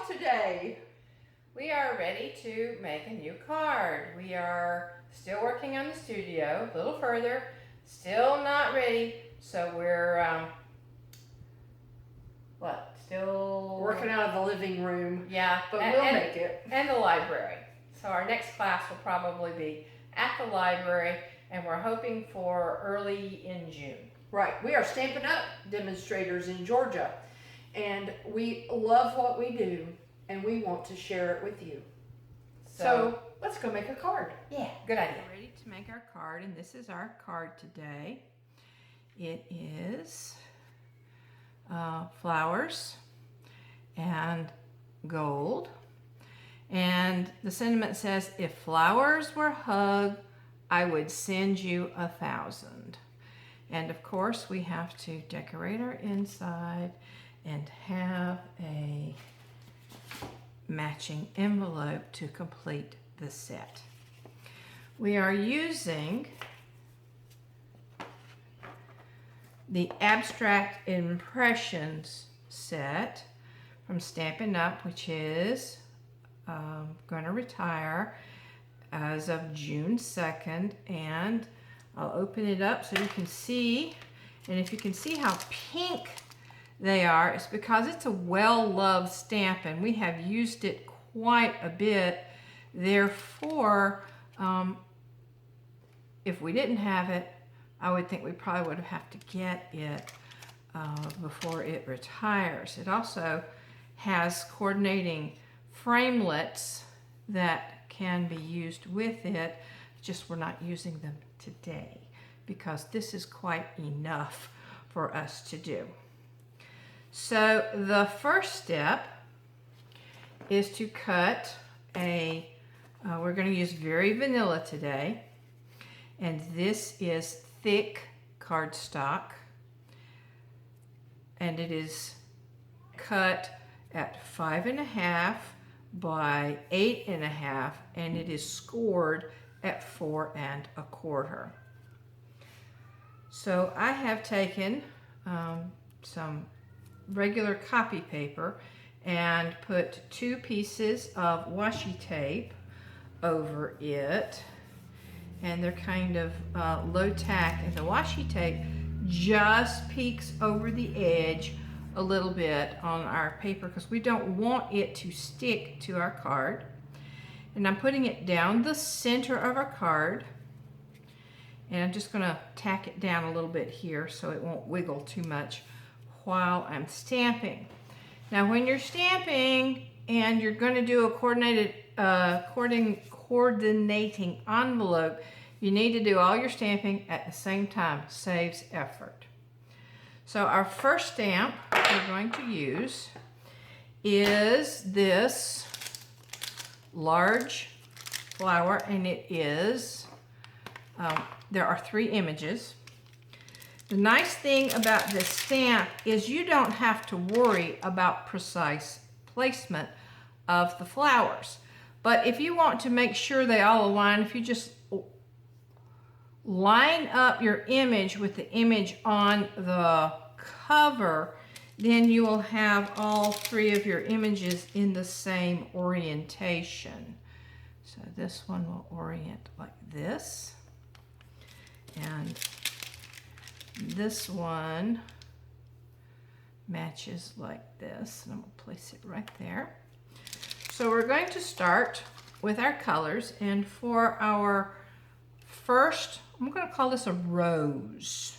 off today? We are ready to make a new card. We are still working on the studio, a little further, still not ready, so we're, still... Working out of the living room. Yeah. But we'll make it. And the library. So our next class will probably be at the library, and we're hoping for early in June. Right. We are Stampin' Up demonstrators in Georgia, and we love what we do, and we want to share it with you. So let's go make a card. Yeah, good idea. We're ready to make our card, and this is our card today. It is flowers and gold. And the sentiment says, if flowers were hug, I would send you 1,000. And of course, we have to decorate our inside and have a matching envelope to complete the set. We are using the Abstract Impressions set from Stampin' Up, which is going to retire as of June 2nd, and I'll open it up so you can see. And if you can see how pink they are, it's because it's a well-loved stamp and we have used it quite a bit. Therefore, if we didn't have it, I would think we probably would have to get it before it retires. It also has coordinating framelits that can be used with it, just we're not using them today because this is quite enough for us to do. So the first step is to cut a, we're going to use Very Vanilla today, and this is thick cardstock, and it is cut at 5.5 by 8.5, and it is scored at 4.25. So I have taken some regular copy paper and put 2 pieces of washi tape over it, and they're kind of low tack, and the washi tape just peeks over the edge a little bit on our paper because we don't want it to stick to our card. And I'm putting it down the center of our card, and I'm just going to tack it down a little bit here so it won't wiggle too much while I'm stamping. Now when you're stamping and you're going to do a coordinating envelope, you need to do all your stamping at the same time. Saves effort. So our first stamp we're going to use is this large flower, and it is, there are 3 images. The nice thing about this stamp is you don't have to worry about precise placement of the flowers. But if you want to make sure they all align, if you just line up your image with the image on the cover, then you will have all 3 of your images in the same orientation. So this one will orient like this, and this one matches like this, and I'm going to place it right there. So we're going to start with our colors, and for our first, I'm going to call this a rose.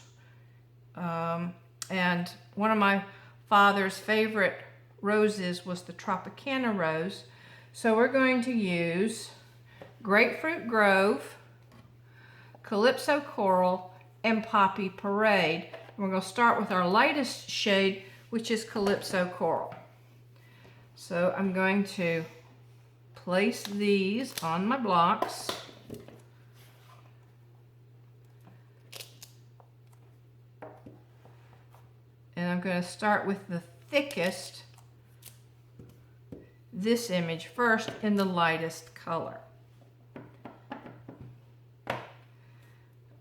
And one of my father's favorite roses was the Tropicana rose. So we're going to use Grapefruit Grove, Calypso Coral, and Poppy Parade. We're going to start with our lightest shade, which is Calypso Coral. So I'm going to place these on my blocks. And I'm going to start with the thickest, this image first, in the lightest color.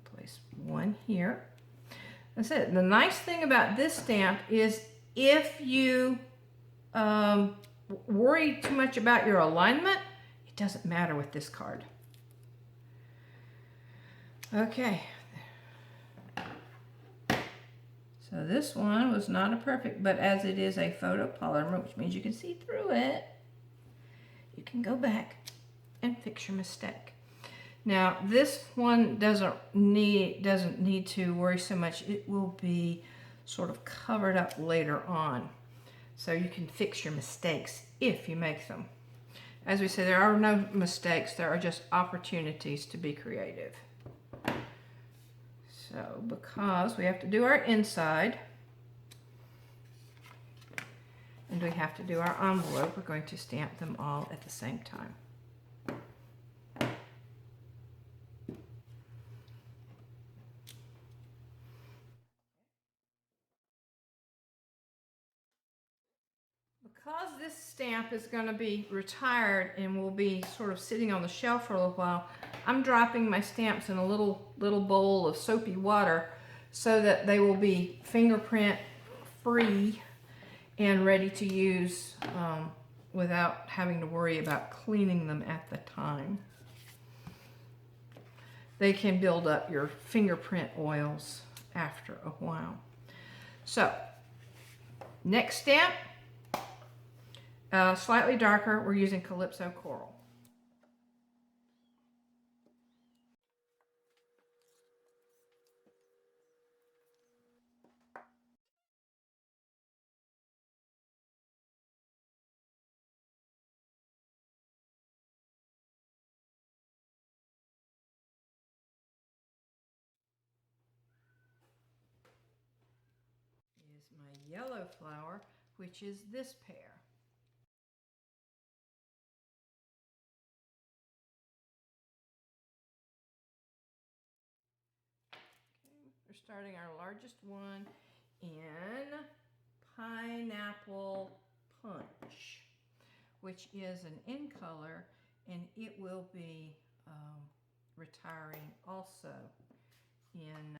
Place one here. That's it. The nice thing about this stamp is if you worry too much about your alignment, it doesn't matter with this card. Okay. So this one was not a perfect, but as it is a potopolymer, which means you can see through it, you can go back and fix your mistake. Now this one doesn't need to worry so much. It will be sort of covered up later on. So you can fix your mistakes if you make them. As we say, there are no mistakes, there are just opportunities to be creative. So because we have to do our inside and we have to do our envelope, we're going to stamp them all at the same time. Because this stamp is going to be retired and will be sort of sitting on the shelf for a little while, I'm dropping my stamps in a little bowl of soapy water so that they will be fingerprint free and ready to use without having to worry about cleaning them at the time. They can build up your fingerprint oils after a while. So, next stamp. Slightly darker, we're using Calypso Coral. Is my yellow flower, which is this pair. We're starting our largest one in Pineapple Punch, which is an in color, and it will be retiring also in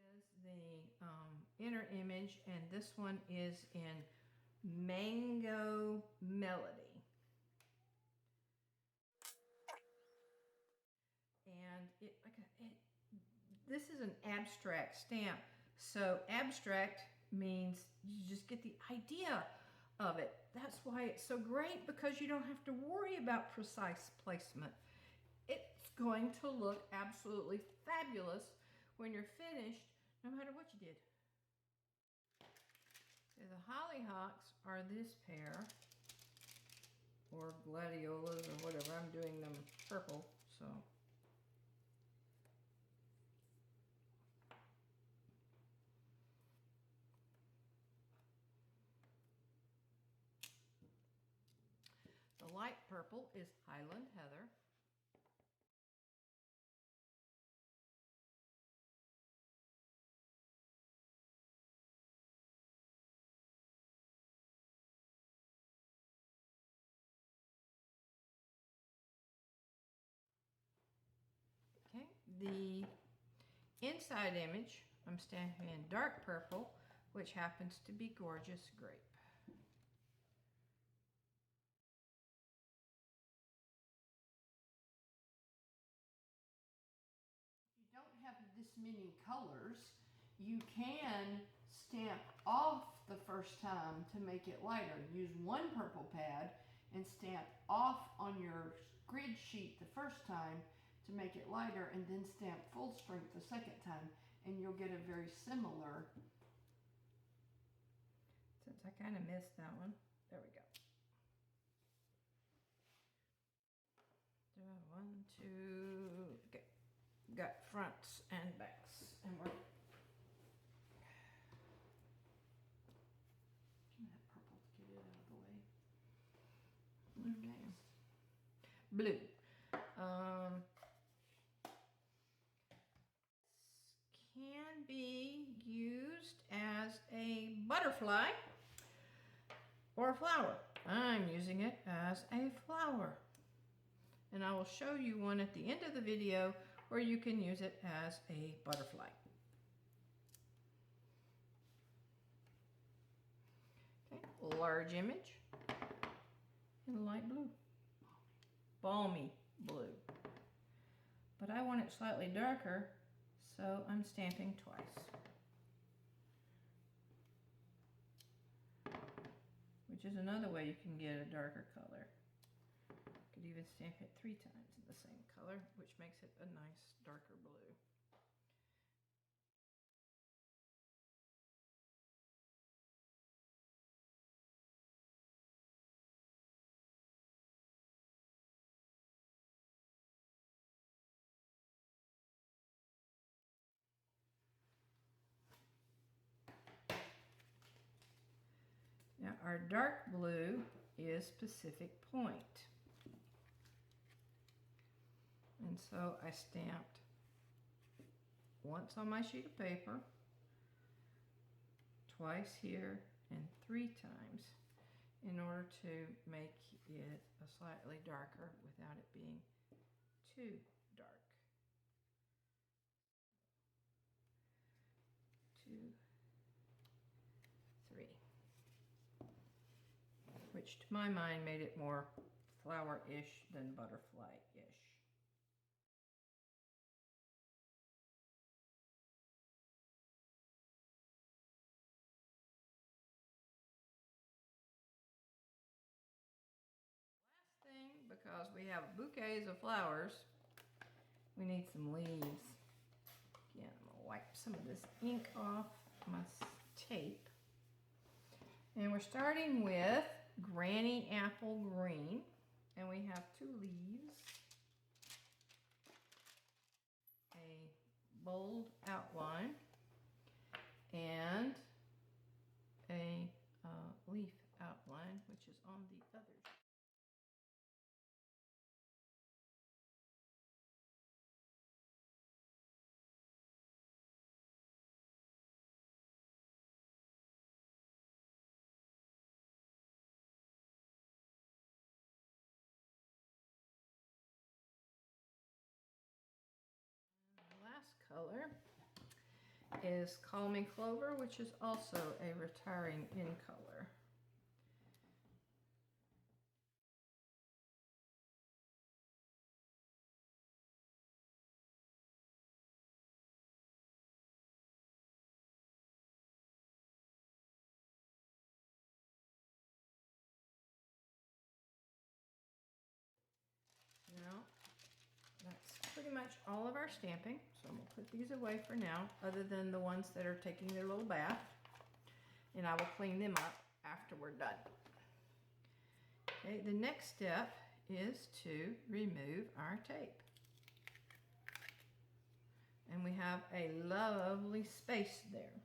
is the inner image, and this one is in Mango Melody. And this is an abstract stamp. So abstract means you just get the idea of it. That's why it's so great, because you don't have to worry about precise placement. It's going to look absolutely fabulous when you're finished, no matter what you did. So the hollyhocks are this pair, or gladiolas, or whatever. I'm doing them purple, so. The light purple is Highland Heather. Okay, the inside image, I'm stamping in dark purple, which happens to be Gorgeous Grape. If you don't have this many colors, you can stamp off the first time to make it lighter. Use one purple pad and stamp off on your grid sheet the first time to make it lighter, and then stamp full strength the second time, and you'll get a very similar. Since I kind of missed that one, there we go. One, two, okay. Got fronts and backs, and we're that purple to get it out of the way. Okay. Blue. Can be used as a butterfly or a flower. I'm using it as a flower. And I will show you one at the end of the video or you can use it as a butterfly. Okay, large image in light blue, balmy blue. But I want it slightly darker, so I'm stamping twice. Which is another way you can get a darker color. You could even stamp it 3 times in the same color, which makes it a nice darker blue. Now our dark blue is Pacific Point. And so I stamped once on my sheet of paper, twice here, and 3 times in order to make it a slightly darker without it being too dark. 2, 3. Which to my mind made it more flower-ish than butterfly-ish. Last thing, because we have bouquets of flowers, we need some leaves. Again, I'm going to wipe some of this ink off my tape. And we're starting with Granny Apple Green, and we have 2 leaves, a bold outline, and a leaf outline, which is on the others. Last color is Call Me Clover, which is also a retiring in color. Now, that's pretty much all of our stamping, so I'm going to put these away for now, other than the ones that are taking their little bath, and I will clean them up after we're done. Okay, the next step is to remove our tape. And we have a lovely space there.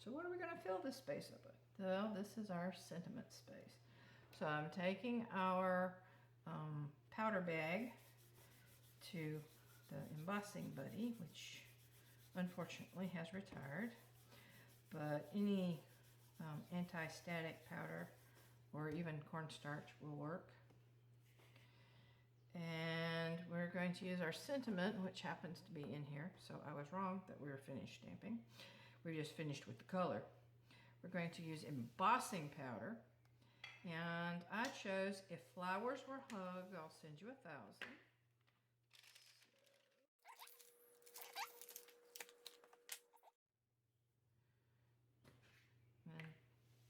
So what are we going to fill this space up with? Well, this is our sentiment space. So I'm taking our powder bag to the embossing buddy, which unfortunately has retired, but any anti-static powder or even cornstarch will work. And we're going to use our sentiment, which happens to be in here, so I was wrong that we were finished stamping. We're just finished with the color. We're going to use embossing powder, and I chose If Flowers Were Hugged, I'll Send You 1,000.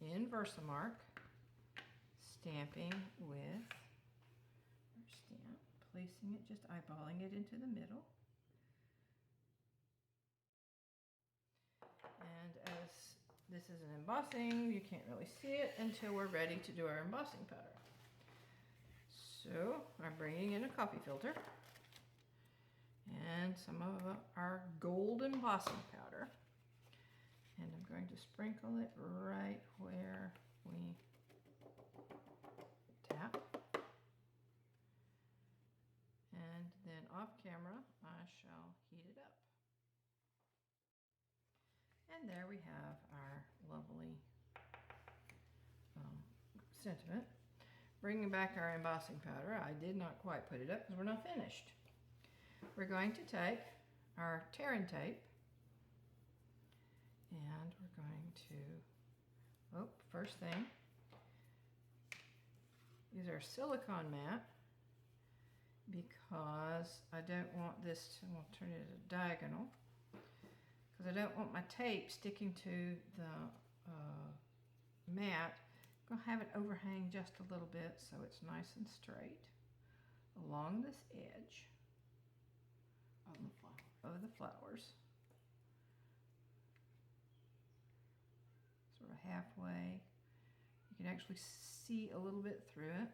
And in Versamark, stamping with our stamp, placing it, just eyeballing it into the middle. And as this is an embossing, you can't really see it until we're ready to do our embossing powder. So I'm bringing in a coffee filter and some of our gold embossing powder. And I'm going to sprinkle it right where we tap. And then off camera, I shall heat it up. And there we have our lovely sentiment. Bringing back our embossing powder, I did not quite put it up because we're not finished. we're going to take our tearing tape and we're going to, first thing, use our silicone mat because I don't want this to, we'll turn it at a diagonal, because I don't want my tape sticking to the mat. I'm going to have it overhang just a little bit so it's nice and straight along this edge of the flowers. Sort of halfway. You can actually see a little bit through it.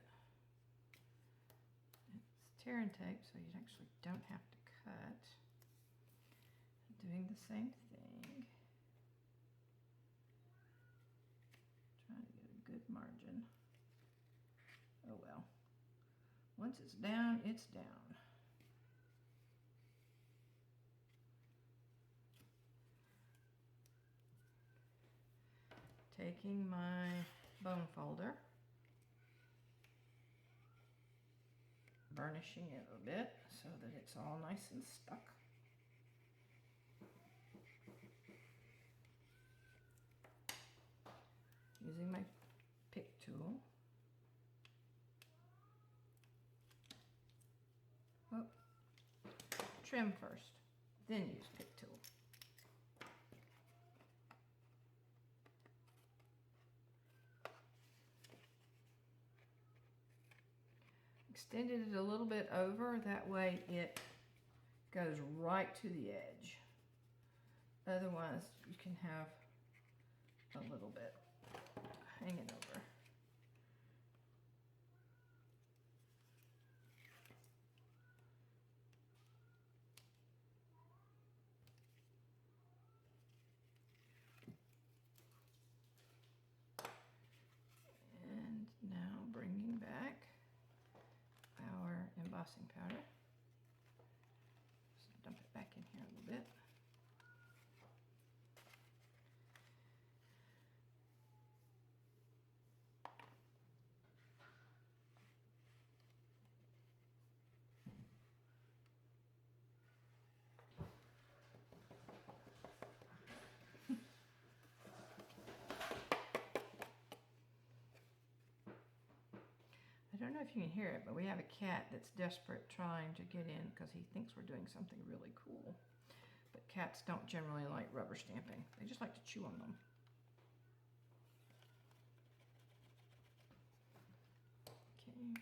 It's tearing tape, so you actually don't have to cut. Doing the same thing. Trying to get a good margin. Oh well. Once it's down, it's down. Taking my bone folder, burnishing it a bit so that it's all nice and stuck. Using my pick tool. Trim first, then use pick tool. Extended it a little bit over, that way it goes right to the edge. Otherwise, you can have a little bit hanging over. And now bringing back our embossing powder. Just dump it back in here a little bit. I don't know if you can hear it, but we have a cat that's desperate trying to get in because he thinks we're doing something really cool. But cats don't generally like rubber stamping. They just like to chew on them. Okay,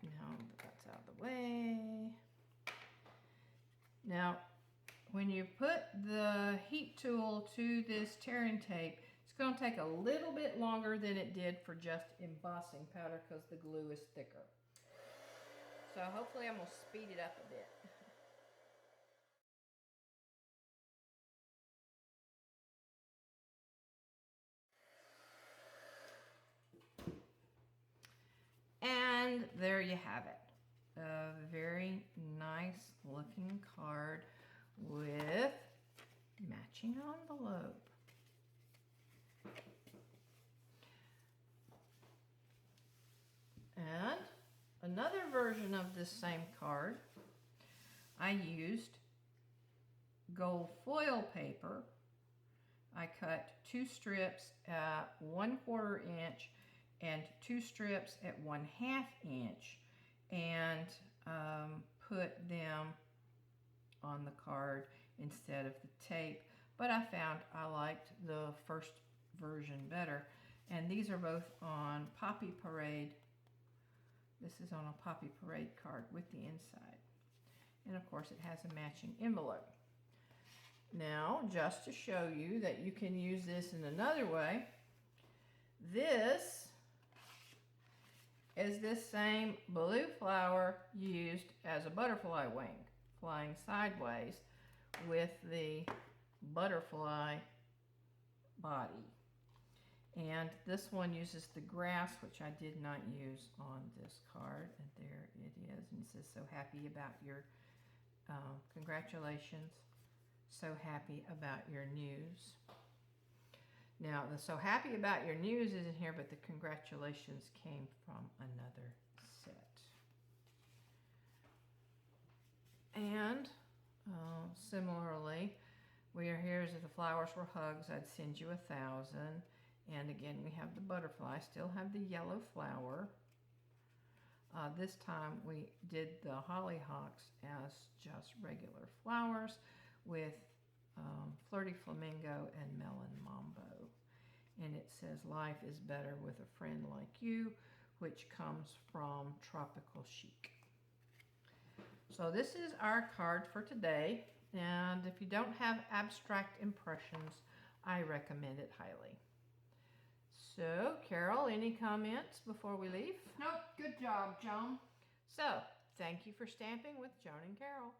now that's out of the way. Now, when you put the heat tool to this tearing tape, it's going to take a little bit longer than it did for just embossing powder because the glue is thicker. So hopefully I'm going to speed it up a bit. And there you have it. A very nice looking card with matching envelope. And another version of this same card, I used gold foil paper. I cut 2 strips at 1/4 inch and 2 strips at 1/2 inch and put them on the card instead of the tape. But I found I liked the first version better. And these are both on Poppy Parade. This is on a Poppy Parade card with the inside. And of course it has a matching envelope. Now, just to show you that you can use this in another way, this is this same blue flower used as a butterfly wing, flying sideways with the butterfly body. And this one uses the grass, which I did not use on this card. And there it is. And it says, so happy about your, congratulations, so happy about your news. Now, the so happy about your news isn't here, but the congratulations came from another set. And similarly, here's if the flowers were hugs, I'd send you 1,000. And again, we have the butterfly, still have the yellow flower. This time we did the hollyhocks as just regular flowers with flirty flamingo and melon mambo. And it says, life is better with a friend like you, which comes from Tropical Chic. So this is our card for today. And if you don't have Abstract Impressions, I recommend it highly. So, Carol, any comments before we leave? Nope, good job, Joan. So, thank you for stamping with Joan and Carol.